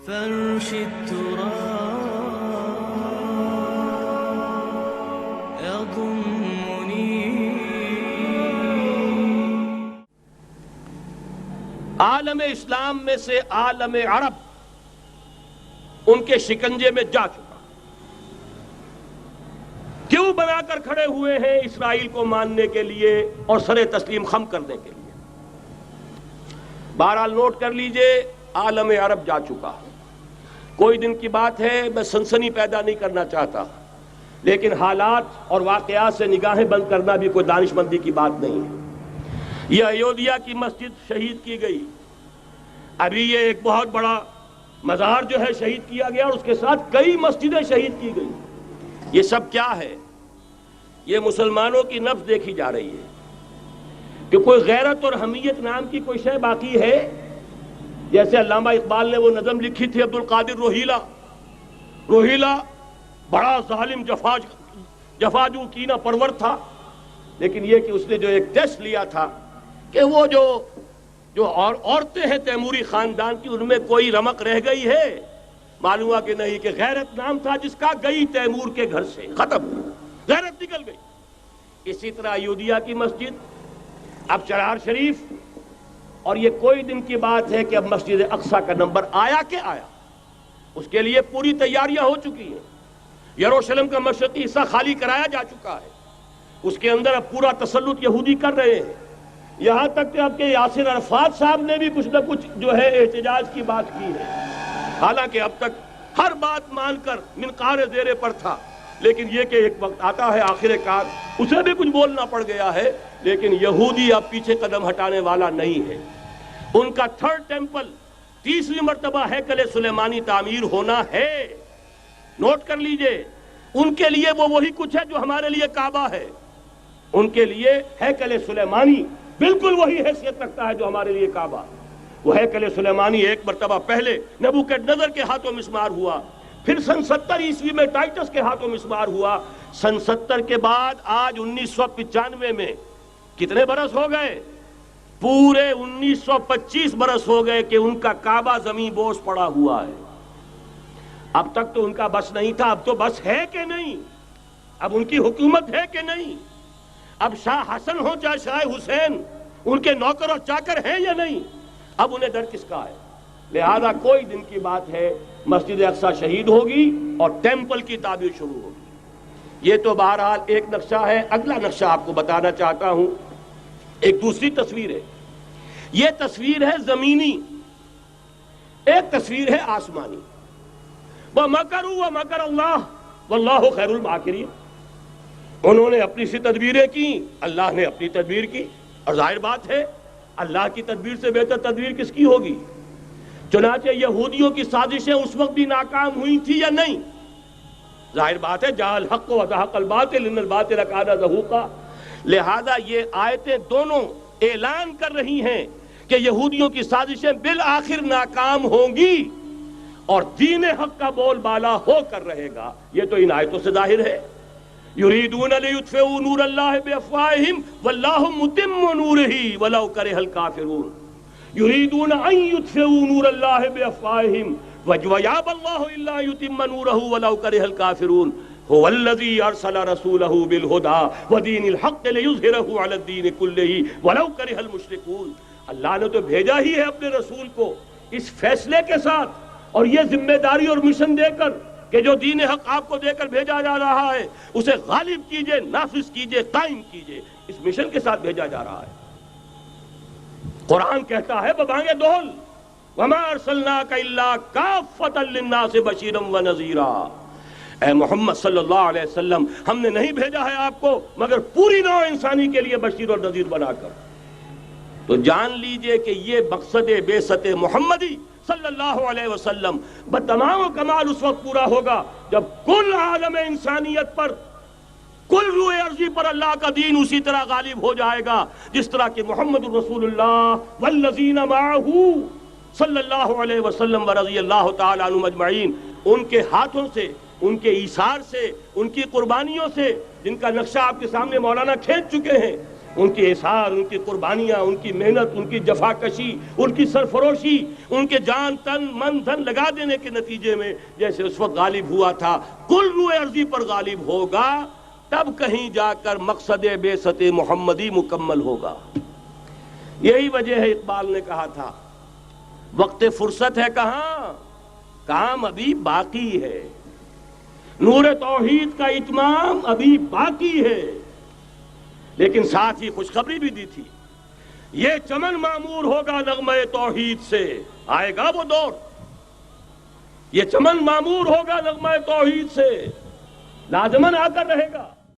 فرش التراب يضمني. عالم اسلام میں سے عالم عرب ان کے شکنجے میں جا چکا. کیوں بنا کر کھڑے ہوئے ہیں اسرائیل کو ماننے کے لیے اور سر تسلیم خم کرنے کے لیے؟ بہرحال نوٹ کر لیجئے، عالم عرب جا چکا. کوئی دن کی بات ہے، میں سنسنی پیدا نہیں کرنا چاہتا، لیکن حالات اور واقعات سے نگاہیں بند کرنا بھی کوئی دانش مندی کی بات نہیں ہے. یہ ایودھیا کی مسجد شہید کی گئی، ابھی یہ ایک بہت بڑا مزار جو ہے شہید کیا گیا، اور اس کے ساتھ کئی مسجدیں شہید کی گئی. یہ سب کیا ہے؟ یہ مسلمانوں کی نفس دیکھی جا رہی ہے کہ کوئی غیرت اور حمیت نام کی کوئی شے باقی ہے. جیسے علامہ اقبال نے وہ نظم لکھی تھی عبد القادر روہیلا بڑا ظالم جفاجو کینہ پرور تھا، لیکن یہ کہ اس نے جو ایک ٹیسٹ لیا تھا کہ وہ جو عورتیں ہیں تیموری خاندان کی، ان میں کوئی رمق رہ گئی ہے؟ معلوم ہوا کہ نہیں، کہ غیرت نام تھا جس کا گئی تیمور کے گھر سے، ختم، غیرت نکل گئی. اسی طرح ایودھیا کی مسجد، اب چرار شریف، اور یہ کوئی دن کی بات ہے کہ اب مسجد اقصیٰ کا نمبر آیا کہ آیا. اس کے لیے پوری تیاریاں ہو چکی ہیں. یروشلم کا مشرقی حصہ خالی کرایا جا چکا ہے، اس کے اندر اب پورا تسلط یہودی کر رہے ہیں. یہاں تک کہ اب کے یاسر عرفات صاحب نے بھی کچھ نہ کچھ جو ہے احتجاج کی بات کی ہے، حالانکہ اب تک ہر بات مان کر منقار زیرے پر تھا. لیکن یہ کہ ایک وقت آتا ہے آخر کار اسے بھی کچھ بولنا پڑ گیا ہے. لیکن یہودی اب پیچھے قدم ہٹانے والا نہیں ہے. ان کا تھرڈ ٹیمپل، تیسری مرتبہ ہیکل سلیمانی تعمیر ہونا ہے. نوٹ کر لیجئے، ان کے لیے وہ وہی کچھ ہے جو ہمارے لیے کعبہ ہے. ان کے لیے ہیکل سلیمانی بالکل وہی حیثیت رکھتا ہے جو ہمارے لیے کعبہ. وہ ہیکل سلیمانی ایک مرتبہ پہلے نبوکدنضر کے ہاتھوں مسمار ہوا، پھر سن 70 عیسوی میں ٹائٹس کے ہاتھوں مسمار ہوا. سن 70 کے بعد آج 1995 میں کتنے برس ہو گئے؟ پورے 1925 برس ہو گئے کہ ان کا کعبہ زمین بوس پڑا ہوا ہے. اب تک تو ان کا بس نہیں تھا، اب تو بس ہے کہ نہیں؟ اب ان کی حکومت ہے کہ نہیں؟ اب شاہ حسن ہو چاہے شاہ حسین، ان کے نوکر اور چاکر ہیں یا نہیں؟ اب انہیں ڈر کس کا ہے؟ لہذا کوئی دن کی بات ہے مسجد اقصیٰ شہید ہوگی اور ٹیمپل کی تعمیر شروع ہوگی. یہ تو بہرحال ایک نقشہ ہے. اگلا نقشہ آپ کو بتانا چاہتا ہوں، ایک دوسری تصویر ہے. یہ تصویر ہے زمینی، ایک تصویر ہے آسمانی. وَمَكَرُوا وَمَكَرَ اللَّهُ وَاللَّهُ خَيْرُ الْمَاكِرِينَ. انہوں نے اپنی سی تدبیریں کی، اللہ نے اپنی تدبیر کی، اور ظاہر بات ہے اللہ کی تدبیر سے بہتر تدبیر کس کی ہوگی؟ چنانچہ یہودیوں کی سازشیں اس وقت بھی ناکام ہوئی تھی یا نہیں؟ ظاہر بات ہے جاء الحق وزهق الباطل ان الباطل کان زهوقا. لہذا یہ آیتیں دونوں اعلان کر رہی ہیں کہ یہودیوں کی سازشیں بالآخر ناکام ہوں گی اور دین حق کا بول بالا ہو کر رہے گا. یہ تو ان آیتوں سے ظاہر ہے. یریدون لیطفئوا نور اللہ بافواہہم واللہ متم نورہ ولو کرہ الکافرون. یریدون ان یطفئوا نور اللہ بافواہہم ویابى اللہ الا یتم نورہ ولو کرہ الکافرون. هو الذی ارسل رسولہ بالہدی ودین الحق لیظہرہ علی الدین کلہ ولو کرہ المشرکون. اللہ نے تو بھیجا ہی ہے اپنے رسول کو اس فیصلے کے ساتھ اور یہ ذمہ داری اور مشن دے کر کہ جو دین حق آپ کو دے کر بھیجا جا رہا ہے اسے غالب کیجئے، نافذ کیجئے، قائم کیجئے. اس مشن کے ساتھ بھیجا جا رہا ہے. قرآن کہتا ہے ببانگ دہل وَمَا أَرْسَلْنَاكَ إِلَّا كَافَّةً لِلنَّاسِ بَشِيرًا وَنَذِيرًا. اے محمد صلی اللہ علیہ وسلم، ہم نے نہیں بھیجا ہے آپ کو مگر پوری نوع انسانی کے لیے بشیر اور نذیر بنا کر. تو جان لیجئے کہ یہ مقصد بعثت محمدی صلی اللہ علیہ وسلم بتمام و کمال اس وقت پورا ہوگا جب کل عالم انسانیت پر، کل روح ارضی پر اللہ کا دین اسی طرح غالب ہو جائے گا جس طرح کہ محمد رسول اللہ والذین معہ صلی اللہ علیہ وسلم ورضی اللہ تعالی عنہم اجمعین، ان کے ہاتھوں سے، ان کے ایثار سے، ان کی قربانیوں سے، جن کا نقشہ آپ کے سامنے مولانا کھینچ چکے ہیں، ان کی احسار، ان کی قربانیاں، ان کی محنت، ان کی جفاکشی، ان کی سرفروشی، ان کے جان تن من دھن لگا دینے کے نتیجے میں جیسے اس وقت غالب ہوا تھا، کل روئے ارضی پر غالب ہوگا، تب کہیں جا کر مقصد بعثت محمدی مکمل ہوگا۔ یہی وجہ ہے اقبال نے کہا تھا وقت فرصت ہے کہاں، کام ابھی باقی ہے، نور توحید کا اتمام ابھی باقی ہے۔ لیکن ساتھ ہی خوشخبری بھی دی تھی، یہ چمن معمور ہوگا نغمہ توحید سے، آئے گا وہ دور، یہ چمن معمور ہوگا نغمہ توحید سے، لازماً آ کر رہے گا۔